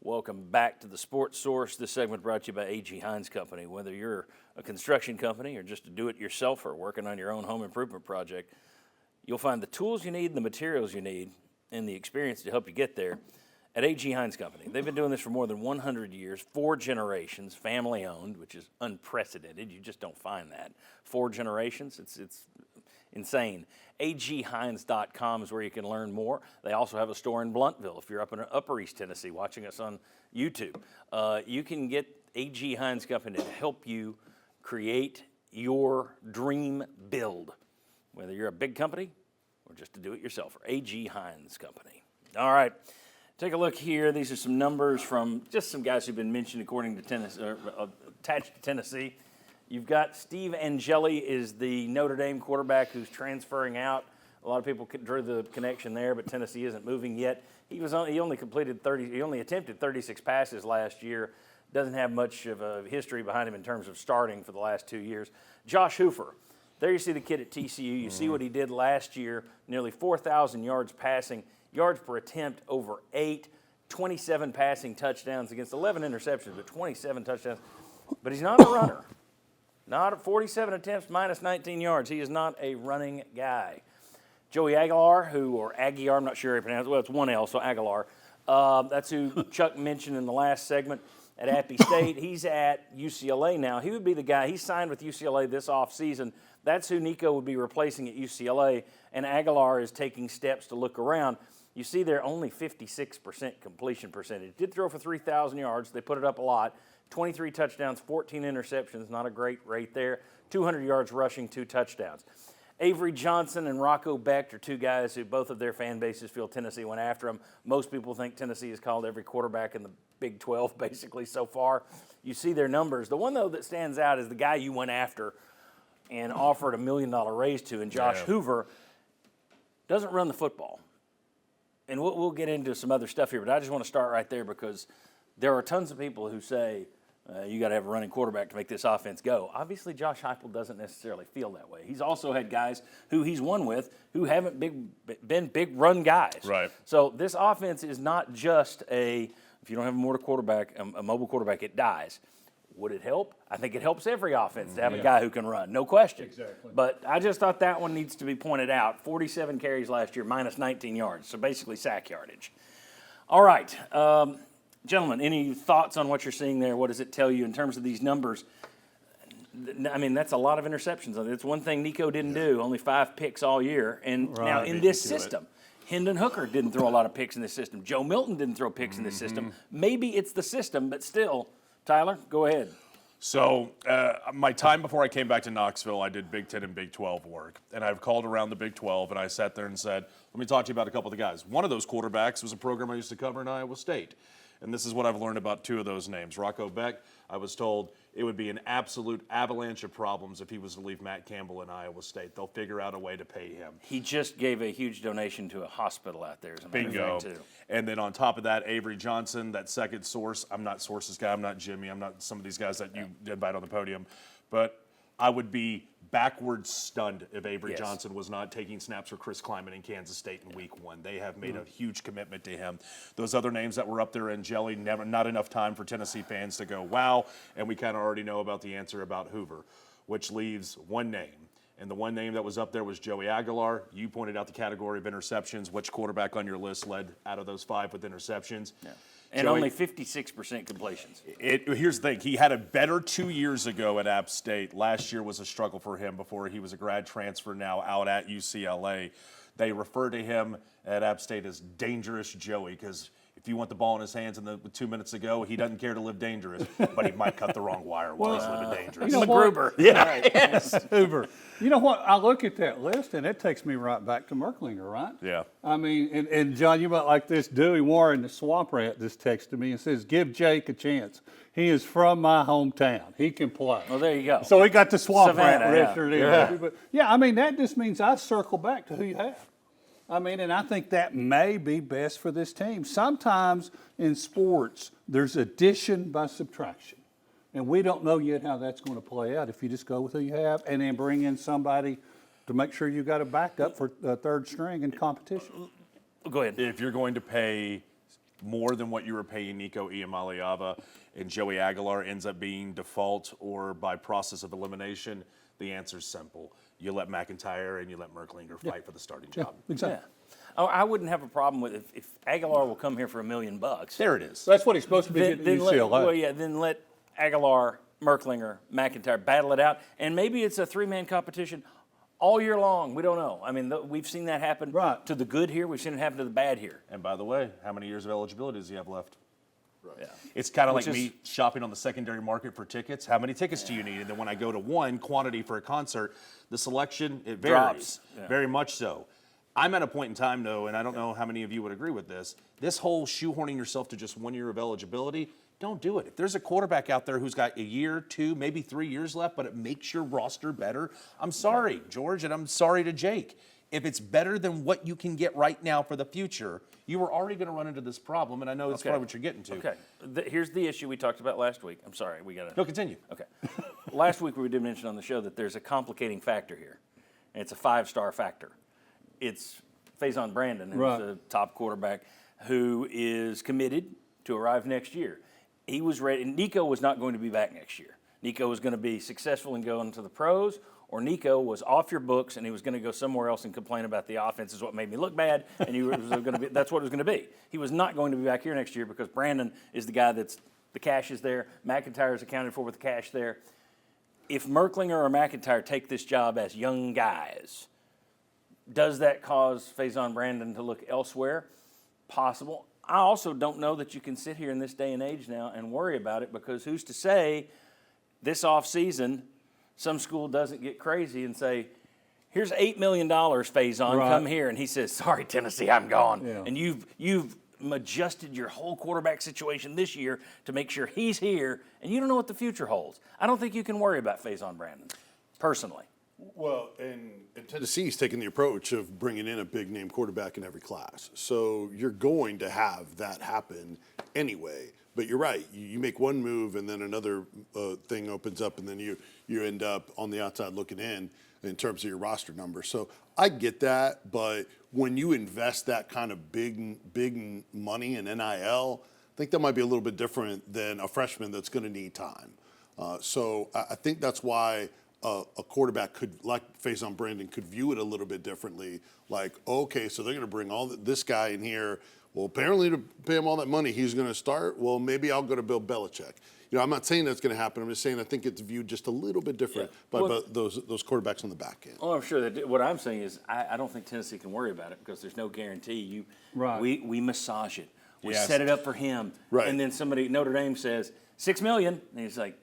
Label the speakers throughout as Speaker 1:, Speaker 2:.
Speaker 1: Welcome back to the Sports Source. This segment brought to you by A.G. Heins Company. Whether you're a construction company or just a do-it-yourselfer working on your own home improvement project, you'll find the tools you need, the materials you need, and the experience to help you get there at A.G. Heins Company. They've been doing this for more than 100 years, 4 generations, family-owned, which is unprecedented. You just don't find that. 4 generations, it's insane. AGHeins.com is where you can learn more. They also have a store in Blunteville. If you're up in Upper East Tennessee watching us on YouTube, you can get A.G. Heins Company to help you create your dream build, whether you're a big company or just a do-it-yourselfer. A.G. Heins Company. All right, take a look here. These are some numbers from just some guys who've been mentioned according to Tennessee, attached to Tennessee. You've got Steve Angeli is the Notre Dame quarterback who's transferring out. A lot of people drew the connection there, but Tennessee isn't moving yet. He only attempted 36 passes last year. Doesn't have much of a history behind him in terms of starting for the last 2 years. Josh Heupel. There you see the kid at TCU. You see what he did last year, nearly 4,000 yards passing, yards per attempt over 8, 27 passing touchdowns against 11 interceptions, but 27 touchdowns. But he's not a runner. Not at 47 attempts, minus 19 yards. He is not a running guy. Joey Aguilar, or Aguiar, I'm not sure how you pronounce it. Well, it's one L, so Aguilar. That's who Chuck mentioned in the last segment at Appy State. He's at UCLA now. He would be the guy. He signed with UCLA this offseason. That's who Nico would be replacing at UCLA, and Aguilar is taking steps to look around. You see there only 56% completion percentage. Did throw for 3,000 yards. They put it up a lot. 23 touchdowns, 14 interceptions, not a great rate there. 200 yards rushing, 2 touchdowns. Avery Johnson and Rocco Becht are 2 guys who both of their fan bases feel Tennessee went after them. Most people think Tennessee has called every quarterback in the Big 12 basically so far. You see their numbers. The one, though, that stands out is the guy you went after and offered $1 million raise to, and Josh Heupel doesn't run the football. And we'll get into some other stuff here, but I just want to start right there because there are tons of people who say, you got to have a running quarterback to make this offense go. Obviously, Josh Heupel doesn't necessarily feel that way. He's also had guys who he's won with who haven't been big run guys.
Speaker 2: Right.
Speaker 1: So this offense is not just if you don't have a mobile quarterback, it dies. Would it help? I think it helps every offense to have a guy who can run, no question.
Speaker 3: Exactly.
Speaker 1: But I just thought that one needs to be pointed out. 47 carries last year, minus 19 yards, so basically sack yardage. All right. Gentlemen, any thoughts on what you're seeing there? What does it tell you in terms of these numbers? I mean, that's a lot of interceptions. It's one thing Nico didn't do, only 5 picks all year. And now in this system, Hendon Hooker didn't throw a lot of picks in this system. Joe Milton didn't throw picks in this system. Maybe it's the system, but still. Tyler, go ahead.
Speaker 2: So my time before I came back to Knoxville, I did Big 10 and Big 12 work. And I've called around the Big 12, and I sat there and said, let me talk to you about a couple of the guys. One of those quarterbacks was a program I used to cover in Iowa State. And this is what I've learned about 2 of those names. Rocco Becht, I was told it would be an absolute avalanche of problems if he was to leave Matt Campbell in Iowa State. They'll figure out a way to pay him.
Speaker 1: He just gave a huge donation to a hospital out there, as a matter of
Speaker 2: Bingo.
Speaker 1: fact, too.
Speaker 2: And then on top of that, Avery Johnson, that second source. I'm not Sources guy. I'm not Jimmy. I'm not some of these guys that you invite on the podium. But I would be backwards stunned if Avery Johnson was not taking snaps for Chris Kleiman in Kansas State in week 1. They have made a huge commitment to him. Those other names that were up there in Jelly, not enough time for Tennessee fans to go, wow, and we kind of already know about the answer about Hoover, which leaves one name. And the one name that was up there was Joey Aguilar. You pointed out the category of interceptions. Which quarterback on your list led out of those 5 with interceptions?
Speaker 1: Yeah. And only 56% completions.
Speaker 2: Here's the thing. He had a better 2 years ago at App State. Last year was a struggle for him before he was a grad transfer, now out at UCLA. They refer to him at App State as Dangerous Joey because if you want the ball in his hands with 2 minutes to go, he doesn't care to live dangerous, but he might cut the wrong wire while he's living dangerous.
Speaker 3: You know
Speaker 1: McGruber.
Speaker 2: Yeah.
Speaker 1: Right. Yes.
Speaker 3: Hoover. You know what? I look at that list, and it takes me right back to Merklinger, right?
Speaker 2: Yeah.
Speaker 3: I mean, and John, you might like this. Dewey Warren, the swamp rat, just texted me and says, give Jake a chance. He is from my hometown. He can play.
Speaker 1: Well, there you go.
Speaker 3: So he got the swamp
Speaker 1: Savannah,
Speaker 3: rat registered in.
Speaker 2: Yeah.
Speaker 3: But I mean, that just means I circle back to who you have. I mean, and I think that may be best for this team. Sometimes in sports, there's addition by subtraction. And we don't know yet how that's going to play out if you just go with who you have and then bring in somebody to make sure you got a backup for third string in competition.
Speaker 1: Go ahead.
Speaker 2: If you're going to pay more than what you were paying Nico Iamaleava and Joey Aguilar ends up being default or by process of elimination, the answer's simple. You let McIntyre and you let Merklinger fight for the starting job.
Speaker 3: Exactly.
Speaker 1: Yeah. Oh, I wouldn't have a problem with if Aguilar will come here for $1 million.
Speaker 2: There it is.
Speaker 3: That's what he's supposed to be getting at UCLA.
Speaker 1: Then let Aguilar, Merklinger, McIntyre battle it out, and maybe it's a three-man competition all year long. We don't know. I mean, we've seen that happen to the good here. We've seen it happen to the bad here.
Speaker 2: And by the way, how many years of eligibility does he have left?
Speaker 1: Right. Yeah.
Speaker 2: It's kind of like me shopping on the secondary market for tickets. How many tickets do you need? And then when I go to one quantity for a concert, the selection, it varies. Very much so. I'm at a point in time, though, and I don't know how many of you would agree with this. This whole shoehorning yourself to just 1 year of eligibility, don't do it. If there's a quarterback out there who's got a year, 2, maybe 3 years left, but it makes your roster better, I'm sorry, George, and I'm sorry to Jake. If it's better than what you can get right now for the future, you were already going to run into this problem, and I know that's probably what you're getting to.
Speaker 1: Okay. Here's the issue we talked about last week. I'm sorry, we got to.
Speaker 2: No, continue.
Speaker 1: Okay. Last week we did mention on the show that there's a complicating factor here, and it's a 5-star factor. It's Faison Brandon, who's the top quarterback, who is committed to arrive next year. He was ready. Nico was not going to be back next year. Nico was going to be successful in going to the pros, or Nico was off your books and he was going to go somewhere else and complain about the offense is what made me look bad, and that's what it was going to be. He was not going to be back here next year because Brandon is the guy that's the cash is there. McIntyre is accounted for with the cash there. If Merklinger or McIntyre take this job as young guys, does that cause Faison Brandon to look elsewhere? Possible. I also don't know that you can sit here in this day and age now and worry about it, because who's to say this offseason some school doesn't get crazy and say, here's $8 million, Faison, come here. And he says, sorry, Tennessee, I'm gone. Yeah. And you've adjusted your whole quarterback situation this year to make sure he's here, and you don't know what the future holds. I don't think you can worry about Faison Brandon, personally.
Speaker 4: Well, and Tennessee's taking the approach of bringing in a big-name quarterback in every class. So you're going to have that happen anyway. But you're right. You make one move, and then another thing opens up, and then you end up on the outside looking in terms of your roster number. So I get that, but when you invest that kind of big money in NIL, I think that might be a little bit different than a freshman that's going to need time. So I think that's why a quarterback could, like Faison Brandon, could view it a little bit differently. Like, okay, so they're going to bring this guy in here. Well, apparently to pay him all that money, he's going to start. Well, maybe I'll go to Bill Belichick. You know, I'm not saying that's going to happen. I'm just saying I think it's viewed just a little bit different by those quarterbacks on the back end.
Speaker 1: Oh, I'm sure that what I'm saying is I don't think Tennessee can worry about it, because there's no guarantee. We massage it. We set it up for him.
Speaker 4: Right.
Speaker 1: And then Notre Dame says, $6 million. And he's like,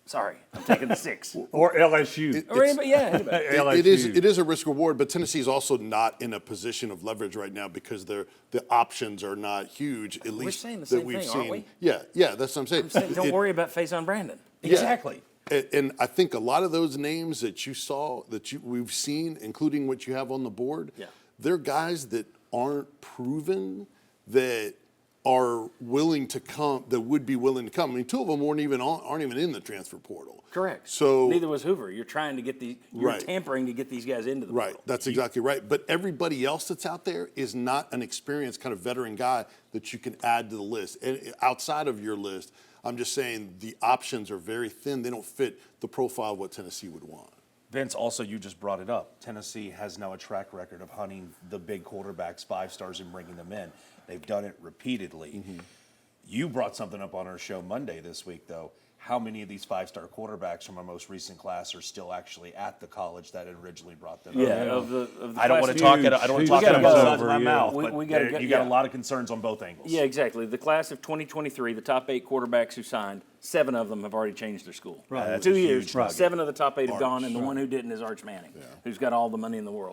Speaker 1: sorry, I'm taking the 6.
Speaker 3: Or LSU.
Speaker 1: Anybody.
Speaker 4: It is a risk reward, but Tennessee's also not in a position of leverage right now because the options are not huge. At least
Speaker 1: we're saying the same thing, aren't we?
Speaker 4: Yeah, that's what I'm saying.
Speaker 1: Don't worry about Faison Brandon.
Speaker 2: Exactly.
Speaker 4: And I think a lot of those names that you saw, we've seen, including what you have on the board, they're guys that aren't proven, that are willing to come, that would be willing to come. I mean, 2 of them aren't even in the transfer portal.
Speaker 1: Correct.
Speaker 4: So
Speaker 1: neither was Hoover. You're trying to get tampering to get these guys into the portal.
Speaker 4: That's exactly right. But everybody else that's out there is not an experienced kind of veteran guy that you can add to the list. And outside of your list, I'm just saying the options are very thin. They don't fit the profile of what Tennessee would want.
Speaker 2: Vince, also, you just brought it up. Tennessee has now a track record of hunting the big quarterbacks, 5 stars, and bringing them in. They've done it repeatedly. Mm-hmm. You brought something up on our show Monday this week, though. How many of these 5-star quarterbacks from our most recent class are still actually at the college that originally brought them?
Speaker 1: I
Speaker 2: don't want to talk out of both sides of my mouth, but you got a lot of concerns on both angles.
Speaker 1: Yeah, exactly. The class of 2023, the top 8 quarterbacks who signed, 7 of them have already changed their school. Right. 2 years, 7 of the top 8 have gone, and the one who didn't is Arch Manning, who's got all the money in the world.